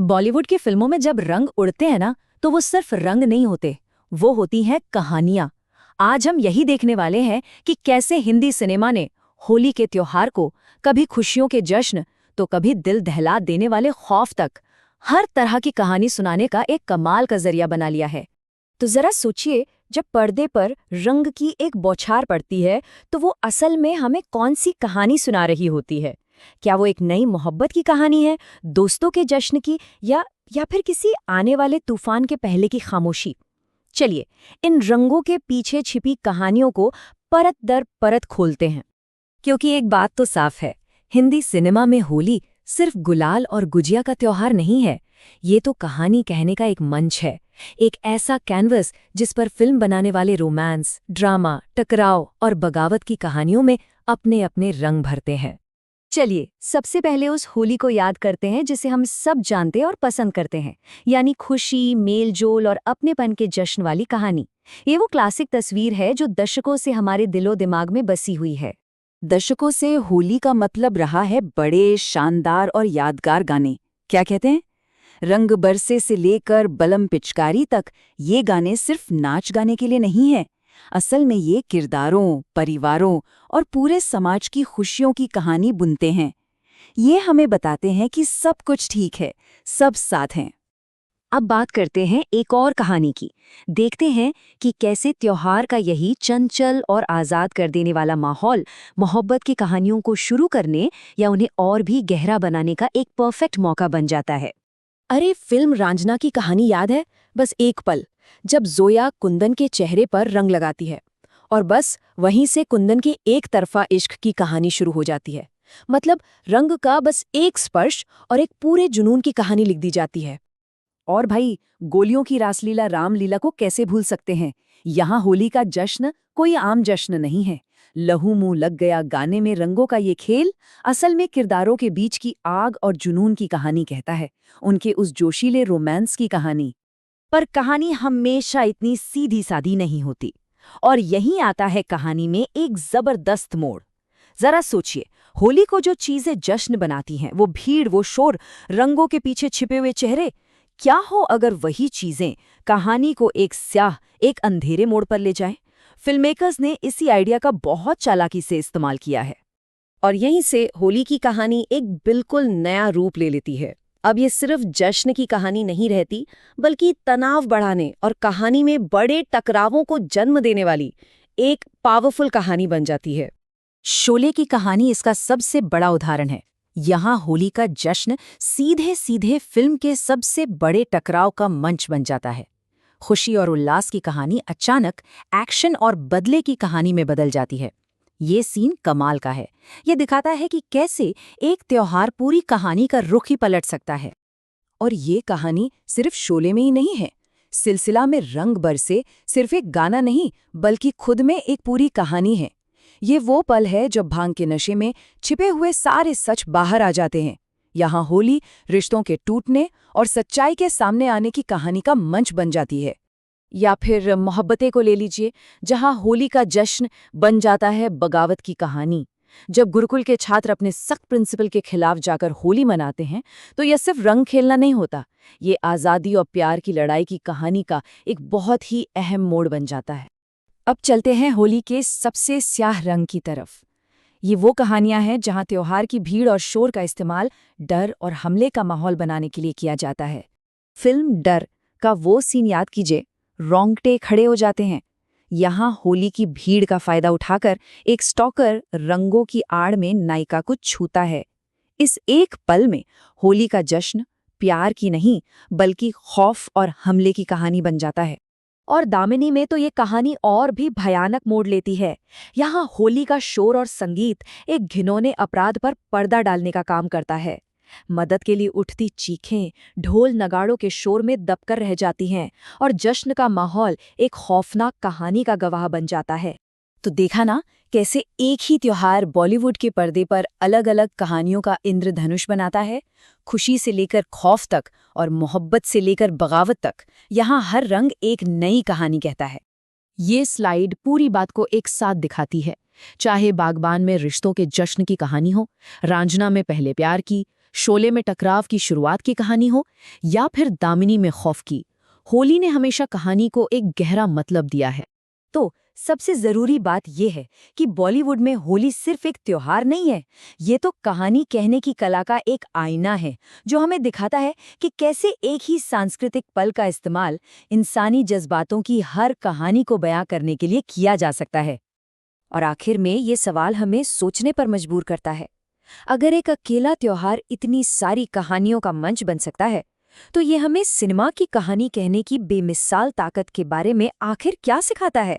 बॉलीवुड की फिल्मों में जब रंग उड़ते हैं ना, तो वो सिर्फ रंग नहीं होते, वो होती हैं कहानियां। आज हम यही देखने वाले हैं कि कैसे हिंदी सिनेमा ने होली के त्योहार को कभी खुशियों के जश्न तो कभी दिल दहला देने वाले खौफ तक हर तरह की कहानी सुनाने का एक कमाल का जरिया बना लिया है। तो जरा सोचिए, जब पर्दे पर रंग की एक बौछार पड़ती है तो वो असल में हमें कौन सी कहानी सुना रही होती है। क्या वो एक नई मोहब्बत की कहानी है, दोस्तों के जश्न की, या फिर किसी आने वाले तूफान के पहले की खामोशी। चलिए इन रंगों के पीछे छिपी कहानियों को परत दर परत खोलते हैं, क्योंकि एक बात तो साफ है, हिंदी सिनेमा में होली सिर्फ गुलाल और गुजिया का त्योहार नहीं है। ये तो कहानी कहने का एक मंच है, एक ऐसा कैनवस जिस पर फिल्म बनाने वाले रोमांस, ड्रामा, टकराव और बगावत की कहानियों में अपने अपने रंग भरते हैं। चलिए सबसे पहले उस होली को याद करते हैं जिसे हम सब जानते और पसंद करते हैं, यानी खुशी, मेलजोल और अपनेपन के जश्न वाली कहानी। ये वो क्लासिक तस्वीर है जो दशकों से हमारे दिलो दिमाग में बसी हुई है। दशकों से होली का मतलब रहा है बड़े, शानदार और यादगार गाने। क्या कहते हैं? रंग बरसे से लेकर बलम पिचकारी तक ये गाने सिर्फ नाच गाने के लिए नहीं है। असल में ये किरदारों, परिवारों और पूरे समाज की खुशियों की कहानी बुनते हैं। ये हमें बताते हैं कि सब कुछ ठीक है, सब साथ हैं। अब बात करते हैं एक और कहानी की। देखते हैं कि कैसे त्योहार का यही चंचल और आज़ाद कर देने वाला माहौल मोहब्बत की कहानियों को शुरू करने या उन्हें और भी गहरा बनाने का एक परफेक्ट मौका बन जाता है। अरे फिल्म रांझना की कहानी याद है? बस एक पल, जब जोया कुंदन के चेहरे पर रंग लगाती है और बस वहीं से कुंदन की एक तरफा इश्क की कहानी शुरू हो जाती है। मतलब रंग का बस एक स्पर्श और एक पूरे जुनून की कहानी लिख दी जाती है। और भाई, गोलियों की रासलीला रामलीला को कैसे भूल सकते हैं। यहाँ होली का जश्न कोई आम जश्न नहीं है। लहू मुंह लग गया गाने में रंगों का ये खेल असल में किरदारों के बीच की आग और जुनून की कहानी कहता है, उनके उस जोशीले रोमांस की कहानी। पर कहानी हमेशा इतनी सीधी सादी नहीं होती, और यहीं आता है कहानी में एक जबरदस्त मोड़। जरा सोचिए, होली को जो चीजें जश्न बनाती हैं, वो भीड़, वो शोर, रंगों के पीछे छिपे हुए चेहरे, क्या हो अगर वही चीजें कहानी को एक स्याह, एक अंधेरे मोड़ पर ले जाएं? फिल्ममेकर्स ने इसी आइडिया का बहुत चालाकी से इस्तेमाल किया है, और यहीं से होली की कहानी एक बिल्कुल नया रूप ले लेती है। अब ये सिर्फ जश्न की कहानी नहीं रहती, बल्कि तनाव बढ़ाने और कहानी में बड़े टकरावों को जन्म देने वाली एक पावरफुल कहानी बन जाती है। शोले की कहानी इसका सबसे बड़ा उदाहरण है। यहाँ होली का जश्न सीधे सीधे फिल्म के सबसे बड़े टकराव का मंच बन जाता है। खुशी और उल्लास की कहानी अचानक एक्शन और बदले की कहानी में बदल जाती है। ये सीन कमाल का है। ये दिखाता है कि कैसे एक त्योहार पूरी कहानी का रुख ही पलट सकता है। और ये कहानी सिर्फ शोले में ही नहीं है। सिलसिला में रंग बरसे सिर्फ एक गाना नहीं, बल्कि खुद में एक पूरी कहानी है। ये वो पल है जब भांग के नशे में छिपे हुए सारे सच बाहर आ जाते हैं। यहाँ होली रिश्तों के टूटने और सच्चाई के सामने आने की कहानी का मंच बन जाती है। या फिर मोहब्बतें को ले लीजिए, जहाँ होली का जश्न बन जाता है बगावत की कहानी। जब गुरुकुल के छात्र अपने सख्त प्रिंसिपल के खिलाफ जाकर होली मनाते हैं, तो यह सिर्फ रंग खेलना नहीं होता, ये आज़ादी और प्यार की लड़ाई की कहानी का एक बहुत ही अहम मोड़ बन जाता है। अब चलते हैं होली के सबसे स्याह रंग की तरफ। ये वो कहानियां हैं जहां त्योहार की भीड़ और शोर का इस्तेमाल डर और हमले का माहौल बनाने के लिए किया जाता है। फिल्म डर का वो सीन याद कीजिए, रोंगटे खड़े हो जाते हैं। यहाँ होली की भीड़ का फायदा उठाकर एक स्टॉकर रंगों की आड़ में नायिका को छूता है। इस एक पल में होली का जश्न प्यार की नहीं, बल्कि खौफ और हमले की कहानी बन जाता है। और दामिनी में तो ये कहानी और भी भयानक मोड़ लेती है। यहाँ होली का शोर और संगीत एक घिनौने अपराध पर पर्दा डालने का काम करता है। मदद के लिए उठती चीखें ढोल नगाड़ों के शोर में दबकर रह जाती हैं, और जश्न का माहौल एक खौफनाक कहानी का गवाह बन जाता है। तो देखा ना, कैसे एक ही त्योहार बॉलीवुड के पर्दे पर अलग अलग कहानियों का इंद्रधनुष बनाता है। खुशी से लेकर खौफ तक और मोहब्बत से लेकर बगावत तक, यहाँ हर रंग एक नई कहानी कहता है। ये स्लाइड पूरी बात को एक साथ दिखाती है। चाहे बागबान में रिश्तों के जश्न की कहानी हो, रांझना में पहले प्यार की, शोले में टकराव की शुरुआत की कहानी हो या फिर दामिनी में खौफ की, होली ने हमेशा कहानी को एक गहरा मतलब दिया है। तो सबसे जरूरी बात यह है कि बॉलीवुड में होली सिर्फ एक त्योहार नहीं है, ये तो कहानी कहने की कला का एक आईना है जो हमें दिखाता है कि कैसे एक ही सांस्कृतिक पल का इस्तेमाल इंसानी जज्बातों की हर कहानी को बयां करने के लिए किया जा सकता है। और आखिर में ये सवाल हमें सोचने पर मजबूर करता है, अगर एक अकेला त्योहार इतनी सारी कहानियों का मंच बन सकता है, तो ये हमें सिनेमा की कहानी कहने की बेमिसाल ताकत के बारे में आखिर क्या सिखाता है?